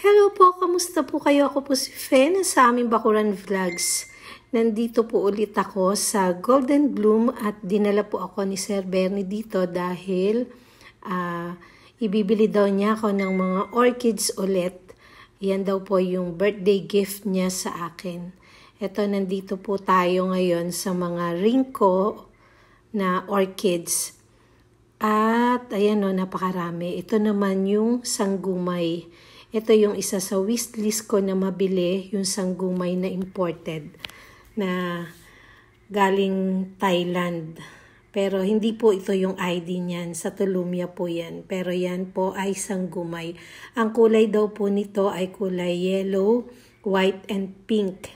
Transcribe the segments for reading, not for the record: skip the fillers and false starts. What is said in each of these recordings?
Hello po, kamusta po kayo? Ako po si Fen sa aming Bakuran Vlogs. Nandito po ulit ako sa Golden Bloom at dinala po ako ni Sir Bernie dito dahil ibibili daw niya ako ng mga orchids ulit. Yan daw po yung birthday gift niya sa akin. Ito, nandito po tayo ngayon sa mga ringko na orchids. At ayan o, napakarami. Ito naman yung sanggumay. Ito yung isa sa wishlist ko na mabili, yung sanggumay na imported na galing Thailand. Pero hindi po ito yung ID niyan, sa Tulumia po yan. Pero yan po ay sanggumay. Ang kulay daw po nito ay kulay yellow, white, and pink.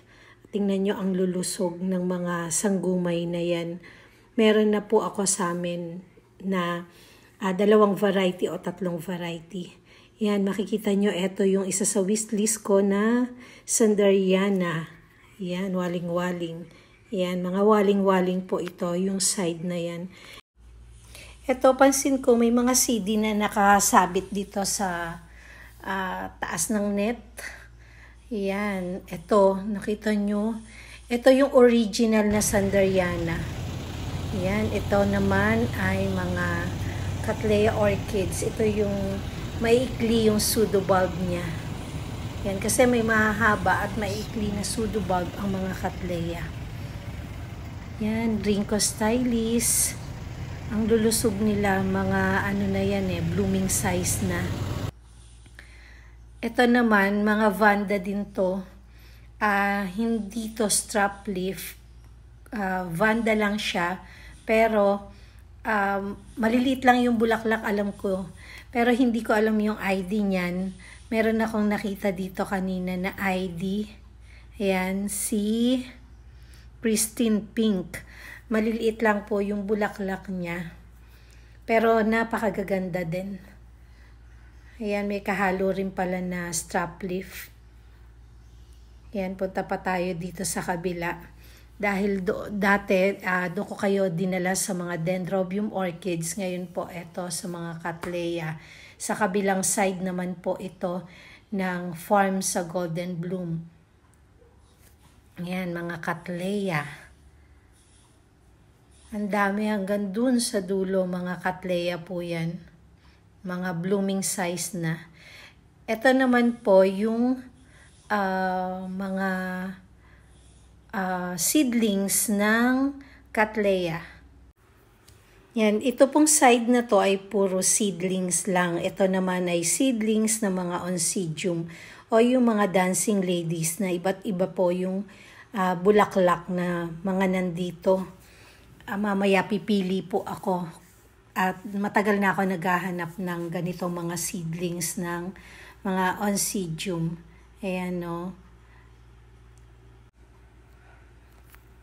Tingnan nyo ang lulusog ng mga sanggumay na yan. Meron na po ako sa amin na 2 variety o 3 variety. Yan, makikita nyo, ito yung isa sa wishlist ko na Sanderiana. Yan, waling-waling. Yan, mga waling-waling po ito, yung side na yan. Ito, pansin ko, may mga CD na nakasabit dito sa taas ng net. Yan, ito, nakita nyo. Ito yung original na Sanderiana. Yan, ito naman ay mga Cattleya orchids. Ito yung maikli yung pseudobulb niya. Yan, kasi may mahaba at maikli na pseudobulb ang mga Cattleya. Yan, Rinco Stylis. Ang lulusog nila, mga ano na yan blooming size na. Ito naman, mga Vanda din to. Hindi to strap leaf. Vanda lang siya. Pero, maliliit lang yung bulaklak, alam ko. Pero hindi ko alam yung ID niyan. Meron akong nakita dito kanina na ID. Ayan, si Pristine Pink. Maliliit lang po yung bulaklak niya. Pero napakagaganda din. Ayan, may kahalo rin pala na strap leaf. Ayan, punta pa tayo dito sa kabila. Dahil dati, doon ko kayo dinala sa mga Dendrobium orchids. Ngayon po ito sa mga Cattleya. Sa kabilang side naman po ito ng farm sa Golden Bloom. Ayan, mga Cattleya. Ang dami hanggang dun sa dulo, mga Cattleya po yan. Mga blooming size na. Ito naman po yung mga seedlings ng Cattleya. Yan, ito pong side na to ay puro seedlings lang. Ito naman ay seedlings ng mga oncidium o yung mga dancing ladies na iba't iba po yung bulaklak na mga nandito. Mamaya pipili po ako. At matagal na ako naghahanap ng ganitong mga seedlings ng mga oncidium. Ayan o.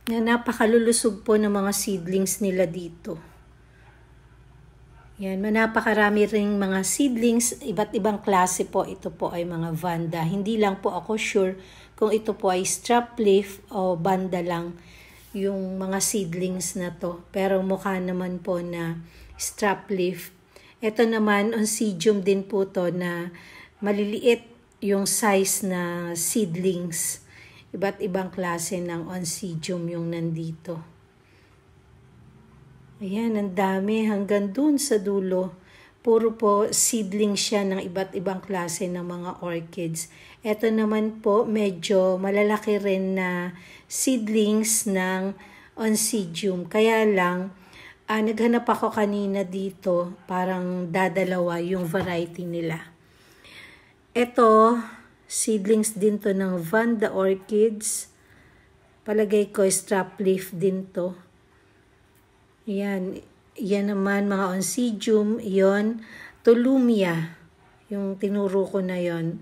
Na napakalulusog po ng mga seedlings nila dito. Yan, napakarami ring mga seedlings, iba't ibang klase po. Ito po ay mga Vanda. Hindi lang po ako sure kung ito po ay strap leaf o Vanda lang yung mga seedlings na to. Pero mukha naman po na strap leaf. Ito naman, oncidium din po to na maliliit yung size na seedlings. Iba't ibang klase ng oncidium yung nandito. Ayan, ang dami hanggang dun sa dulo. Puro po seedling siya ng iba't ibang klase ng mga orchids. Ito naman po medyo malalaki rin na seedlings ng oncidium. Kaya lang, naghanap ako kanina dito, parang dadalawa yung variety nila. Ito, seedlings din to ng Vanda orchids. Palagay ko strap leaf din to. Yan naman mga oncidium, yon Tulumia, yung tinuro ko na yon.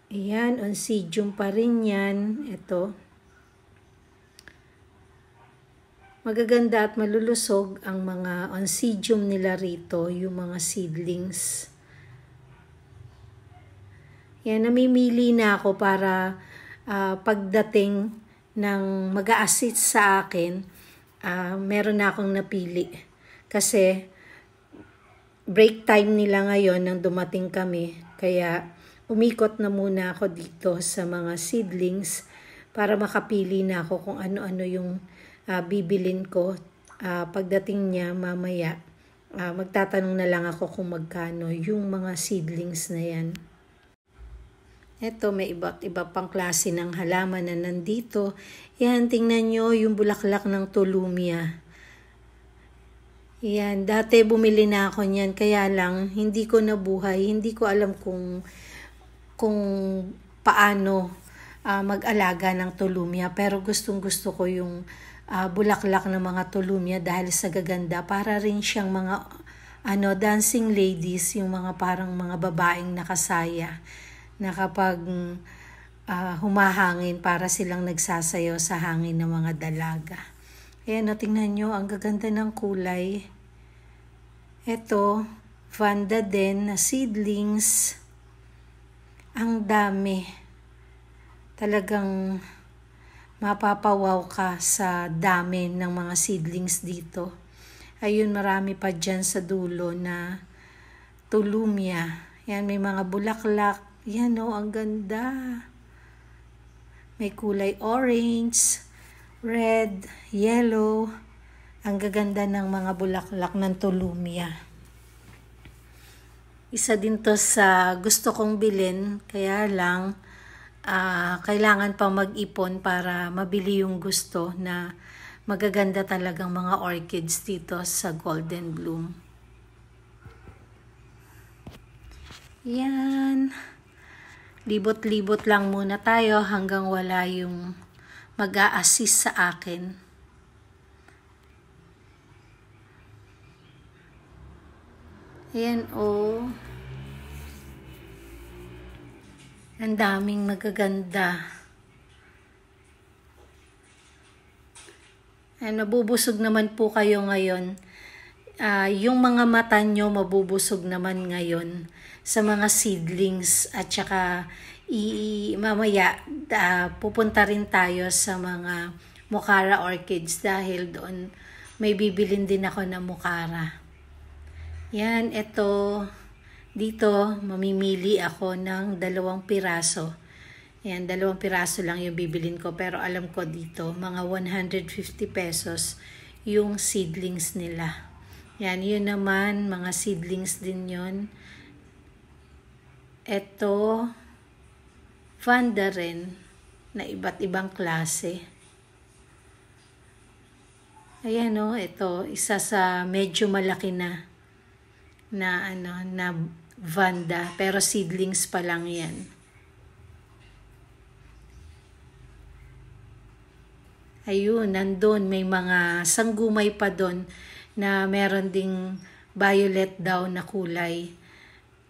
Yan, oncidium pa rin yan. Ito. Magaganda at malulusog ang mga oncidium nila rito, yung mga seedlings. Yan, namimili na ako para pagdating ng mag-a-assist sa akin, meron na akong napili. Kasi break time nila ngayon nang dumating kami. Kaya umikot na muna ako dito sa mga seedlings para makapili na ako kung ano-ano yung bibilin ko. Pagdating niya mamaya, magtatanong na lang ako kung magkano yung mga seedlings na yan. Ito, may iba't iba pang klase ng halaman na nandito. Yan, tingnan nyo yung bulaklak ng tulumia. Yan, dati bumili na ako niyan, kaya lang hindi ko nabuhay. Hindi ko alam kung paano mag-alaga ng tulumia. Pero gustong-gusto ko yung bulaklak ng mga tulumia dahil sa gaganda. Para rin siyang mga dancing ladies, yung mga parang mga babaeng nakasaya na kapag humahangin para silang nagsasayaw sa hangin ng mga dalaga. Ayan, tingnan nyo, ang gaganda ng kulay. Ito, Vanda din na seedlings. Ang dami. Talagang mapapawaw ka sa dami ng mga seedlings dito. Ayun, marami pa dyan sa dulo na tulumia. Yan, may mga bulaklak. Yan ang ganda. May kulay orange, red, yellow. Ang gaganda ng mga bulaklak ng tulumia. Isa din to sa gusto kong bilhin, kaya lang kailangan pa mag-ipon para mabili yung gusto na magaganda talagang mga orchids dito sa Golden Bloom. Yan. Libot-libot lang muna tayo hanggang wala yung mag-a-assist sa akin. Ayan ang daming magaganda. Nabubusog naman po kayo ngayon. Yung mga mata nyo mabubusog naman ngayon sa mga seedlings at saka mamaya pupunta rin tayo sa mga Mocara orchids dahil doon may bibilin din ako na Mocara. Yan, dito mamimili ako ng 2 piraso. Yan, 2 piraso lang yung bibilin ko, pero alam ko dito mga 150 pesos yung seedlings nila. Yan, yun naman, mga seedlings din yun. Ito, Vanda rin, na iba't ibang klase. Ayan ito, isa sa medyo malaki na Vanda, pero seedlings pa lang yan. Ayun, nandun, may mga sanggumay pa doon na meron ding violet daw na kulay.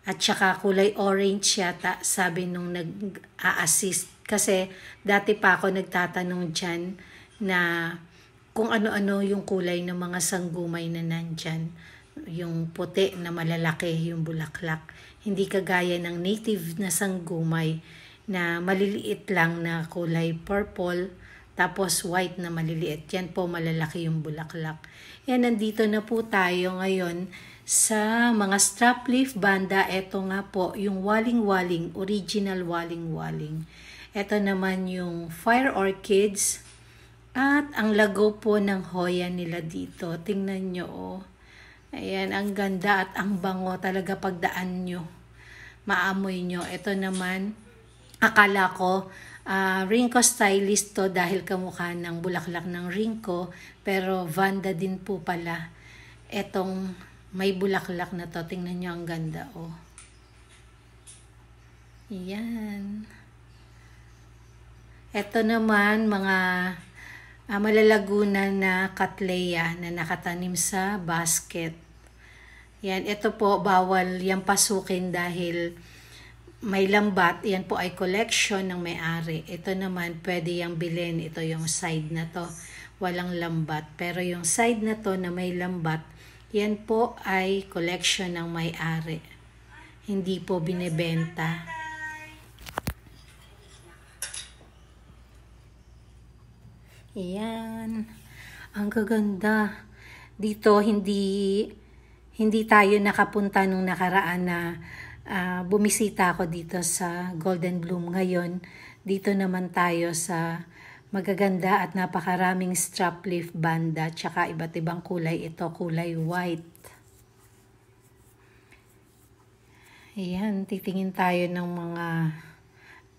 At saka kulay orange yata, sabi nung nag-a-assist. Kasi dati pa ako nagtatanong dyan na kung ano-ano yung kulay ng mga sanggumay na nandyan. Yung puti na malalaki yung bulaklak. Hindi kagaya ng native na sanggumay na maliliit lang na kulay purple. Tapos white na maliliit. Yan po malalaki yung bulaklak. Yan, nandito na po tayo ngayon sa mga strap leaf banda. Ito nga po yung waling-waling, original waling-waling. Ito naman yung fire orchids. At ang lago po ng Hoya nila dito. Tingnan nyo Ayan, ang ganda at ang bango talaga pagdaan nyo. Maamoy nyo. Ito naman, akala ko, Rinco stylist to dahil kamukha ng bulaklak ng Rinco. Pero Vanda din po pala. Etong may bulaklak na to. Tingnan nyo ang ganda Ayan. Ito naman, mga malalagunan na Cattleya na nakatanim sa basket. Yan, ito po bawal yang pasukin dahil may lambat. Yan po ay collection ng may-ari. Ito naman pwede yang bilhin. Ito yung side na to. Walang lambat. Pero yung side na to na may lambat, yan po ay collection ng may-ari. Hindi po binebenta. Ayan. Ang gaganda. Dito hindi hindi tayo nakapunta nung nakaraan na bumisita ako dito sa Golden Bloom. Ngayon, dito naman tayo sa magaganda at napakaraming strap leaf banda, tsaka iba't ibang kulay. Ito, kulay white. Ayan, titingin tayo ng mga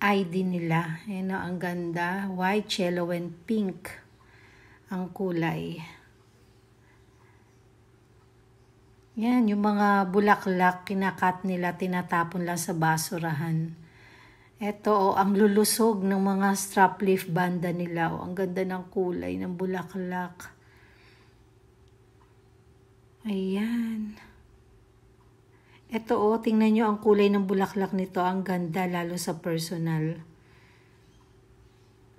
ID nila. Ayan, ang ganda. White, yellow, and pink ang kulay. Yan, yung mga bulaklak, kinakat nila, tinatapon lang sa basurahan. Ito, ang lulusog ng mga strap leaf banda nila. Ang ganda ng kulay ng bulaklak. Ayan. Ito, tingnan nyo ang kulay ng bulaklak nito. Ang ganda, lalo sa personal.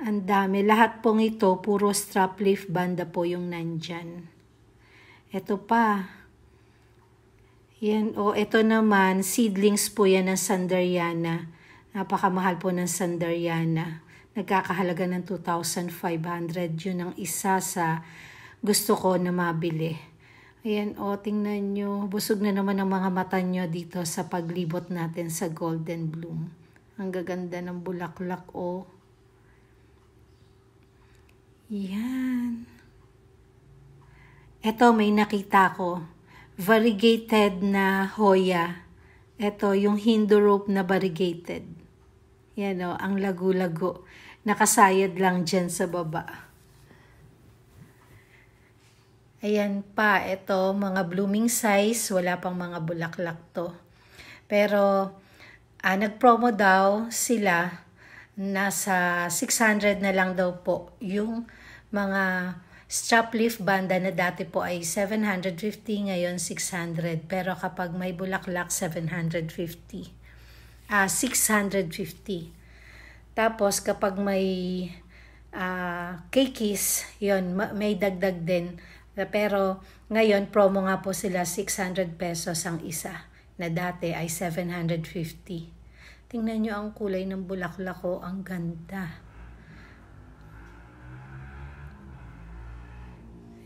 Ang dami. Lahat pong ito, puro strap leaf banda po yung nandyan. Ito pa. Yan, ito naman, seedlings po yan ng Sanderiana. Napakamahal po ng Sanderiana. Nagkakahalaga ng 2,500. Yun ang isa sa gusto ko na mabili. Ayan, tingnan nyo. Busog na naman ang mga mata nyo dito sa paglibot natin sa Golden Bloom. Ang gaganda ng bulaklak, Yan. Ito, may nakita ko. Variegated na Hoya. Ito, yung Hindu rope na variegated. Yan ang lagu-lago. Nakasayad lang dyan sa baba. Ayan pa, ito, mga blooming size. Wala pang mga bulaklak to. Pero, nag-promo daw sila. Nasa 600 na lang daw po. Yung mga strap leaf banda na dati po ay 750, ngayon 600. Pero kapag may bulaklak, 750. 650. Tapos kapag may keikis, yun, may dagdag din. Pero ngayon, promo nga po sila, 600 pesos ang isa. Na dati ay 750. Tingnan nyo ang kulay ng bulaklak ko, ang ganda.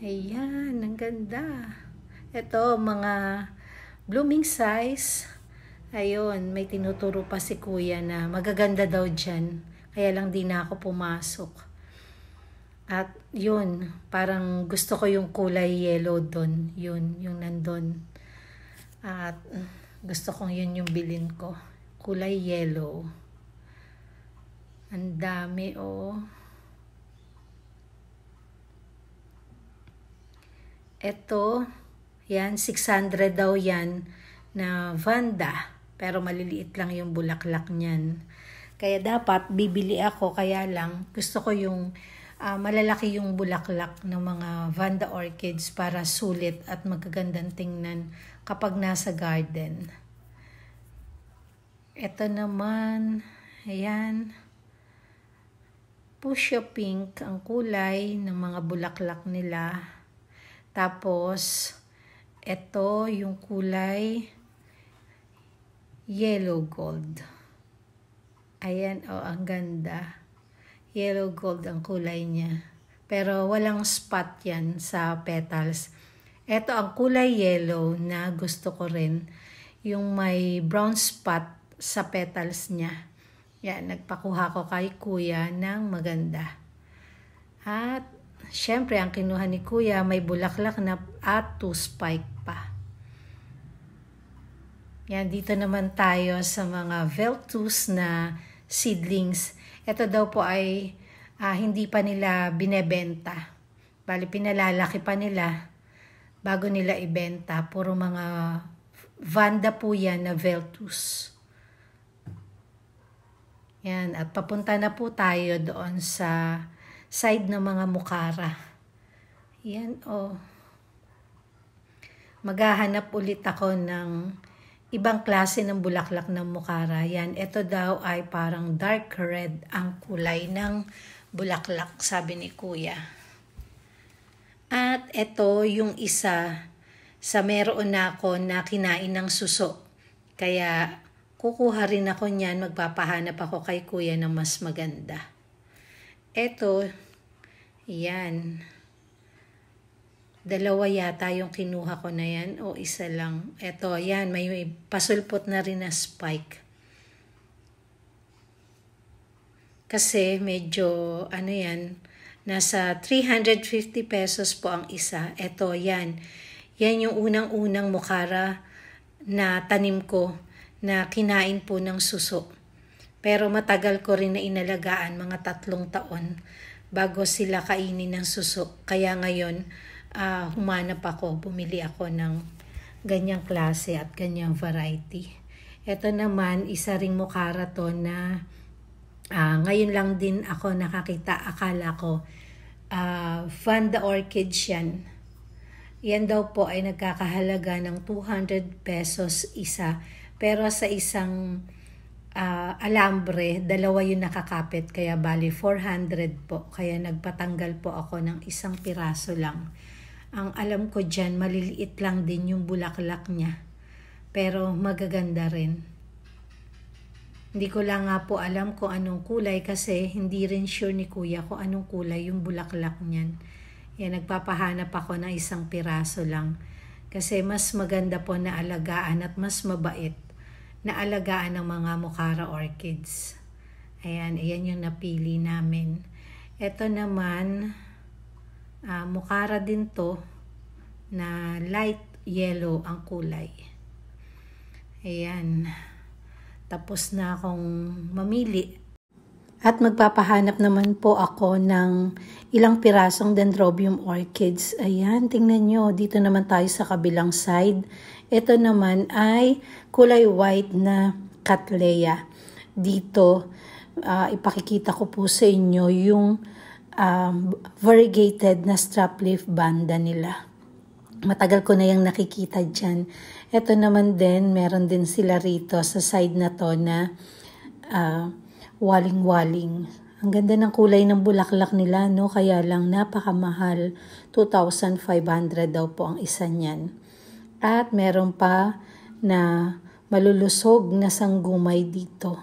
Ayan, ang ganda. Ito, mga blooming size. Ayun, may tinuturo pa si kuya na magaganda daw dyan. Kaya lang di na ako pumasok. At yun, parang gusto ko yung kulay yellow doon. Yun, yung nandun. At gusto kong yun yung bilin ko. Kulay yellow. Ang dami, Ito, yan, 600 daw yan na Vanda. Pero maliliit lang yung bulaklak niyan. Kaya dapat bibili ako, kaya lang gusto ko yung malalaki yung bulaklak ng mga Vanda orchids para sulit at magagandang tingnan kapag nasa garden. Ito naman, ayan, fuchsia pink ang kulay ng mga bulaklak nila. Tapos, ito yung kulay yellow gold. Ayan, ang ganda. Yellow gold ang kulay niya. Pero walang spot yan sa petals. Ito ang kulay yellow na gusto ko rin. Yung may brown spot sa petals niya. Yan, nagpakuha ko kay kuya ng maganda. At syempre, ang kinuha ni kuya may bulaklak na at 2 spike pa. Yan, dito naman tayo sa mga Veltus na seedlings. Ito daw po ay hindi pa nila binebenta. Bali, pinalalaki pa nila bago nila ibenta. Puro mga Vanda po yan na Veltus. Yan, at papunta na po tayo doon sa side ng mga mukara. Yan, maghahanap ulit ako ng ibang klase ng bulaklak ng mukara. Yan, ito daw ay parang dark red ang kulay ng bulaklak, sabi ni kuya. At ito yung isa sa meron na ako na kinain ng suso. Kaya kukuha rin ako niyan, magpapahanap ako kay kuya ng mas maganda. Ito, yan. Dalawa yata yung kinuha ko na yan o isa lang. Eto, yan, may pasulpot na rin na spike. Kasi medyo, ano yan, nasa 350 pesos po ang isa. Eto, yan. Yan yung unang-unang mukara na tanim ko na kinain po ng suso. Pero matagal ko rin na inalagaan, mga 3 taon, bago sila kainin ng suso. Kaya ngayon, humanap ako, bumili ako ng ganyang klase at ganyang variety. Ito naman, isa ring mukara to na ngayon lang din ako nakakita. Akala ko, Vanda Orchids yan. Yan daw po ay nagkakahalaga ng 200 pesos isa. Pero sa isang alambre, dalawa yung nakakapit. Kaya bali 400 po. Kaya nagpatanggal po ako ng isang piraso lang. Ang alam ko dyan, maliliit lang din yung bulaklak niya. Pero magaganda rin. Hindi ko lang nga po alam kung anong kulay kasi hindi rin sure ni kuya kung anong kulay yung bulaklak niyan. Yan, nagpapahanap ako ng isang piraso lang. Kasi mas maganda po na alagaan at mas mabait na alagaan ng mga Mokara orchids. Ayan, ayan yung napili namin. Ito naman, Mokara din to na light yellow ang kulay. Ayan. Tapos na akong mamili. At magpapahanap naman po ako ng ilang pirasong Dendrobium orchids. Ayan, tingnan nyo. Dito naman tayo sa kabilang side. Ito naman ay kulay white na Cattleya. Dito, ipakikita ko po sa inyo yung variegated na strap leaf banda nila. Matagal ko na yung nakikita dyan. Ito naman din, meron din sila rito sa side na to na waling-waling. Ang ganda ng kulay ng bulaklak nila, no? Kaya lang napakamahal. 2,500 daw po ang isa niyan. At meron pa na malulusog na sanggumay dito.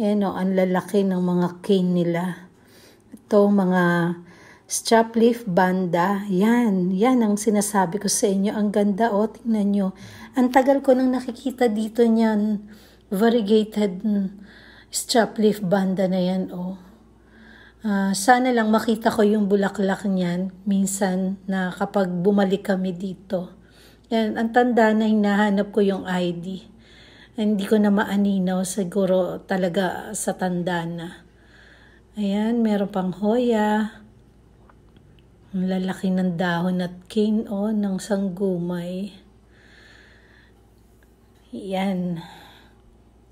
Ayan o, ang lalaki ng mga cane nila. Ito, mga strap leaf banda. Yan ang sinasabi ko sa inyo. Ang ganda o, tingnan nyo. Ang tagal ko nang nakikita dito niyan. Variegated strap leaf banda na yan o. Sana lang makita ko yung bulaklak niyan. Minsan na kapag bumalik kami dito. Yan, ang tanda na hinahanap ko yung ID. Hindi ko na maaninaw. Siguro talaga sa tanda na. Ayan, meron pang hoya. Ang lalaki ng dahon at cane ng sanggumay. Yan.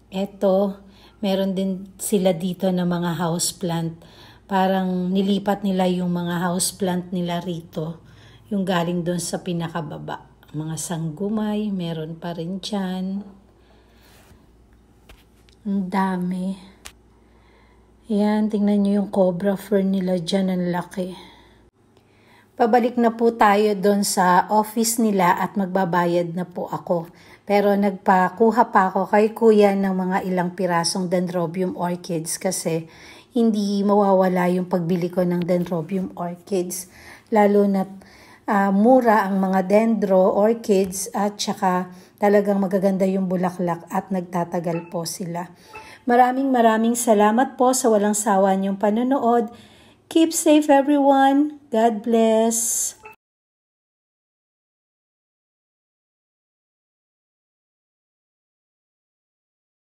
Eto, meron din sila dito na mga houseplant. Parang nilipat nila yung mga houseplant nila rito. Yung galing doon sa pinakababa. Mga sanggumay, meron pa rin dyan. Ang dami. Yan, tingnan nyo yung cobra fern nila dyan, ang laki. Pabalik na po tayo doon sa office nila at magbabayad na po ako. Pero nagpakuha pa ako kay kuya ng mga ilang pirasong Dendrobium orchids kasi hindi mawawala yung pagbili ko ng Dendrobium orchids. Lalo na mura ang mga dendro orchids at saka talagang magaganda yung bulaklak at nagtatagal po sila. Maraming salamat po sa walang sawa niyong panonood. Keep safe everyone. God bless.